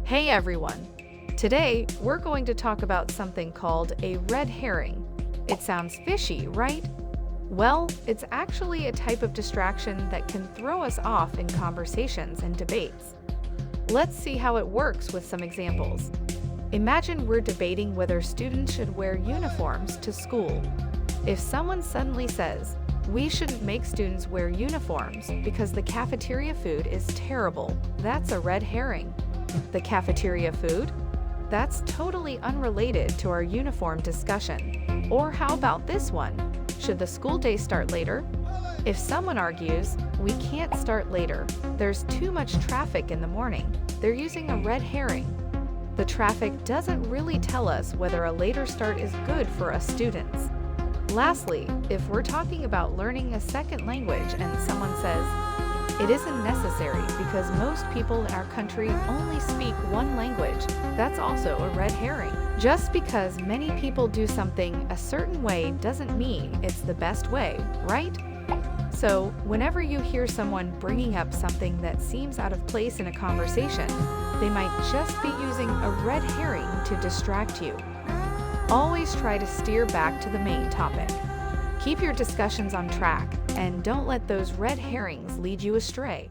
Hey everyone! Today, we're going to talk about something called a red herring. It sounds fishy, right? Well, it's actually a type of distraction that can throw us off in conversations and debates. Let's see how it works with some examples. Imagine we're debating whether students should wear uniforms to school. If someone suddenly says, "We shouldn't make students wear uniforms because the cafeteria food is terrible," that's a red herring. The cafeteria food? That's totally unrelated to our uniform discussion. Or how about this one? Should the school day start later? If someone argues, "We can't start later, there's too much traffic in the morning," they're using a red herring. The traffic doesn't really tell us whether a later start is good for us students. Lastly, if we're talking about learning a second language and someone says, "It isn't necessary because most people in our country only speak one language," that's also a red herring. Just because many people do something a certain way doesn't mean it's the best way, right? So, whenever you hear someone bringing up something that seems out of place in a conversation, they might just be using a red herring to distract you. Always try to steer back to the main topic. Keep your discussions on track and don't let those red herrings lead you astray.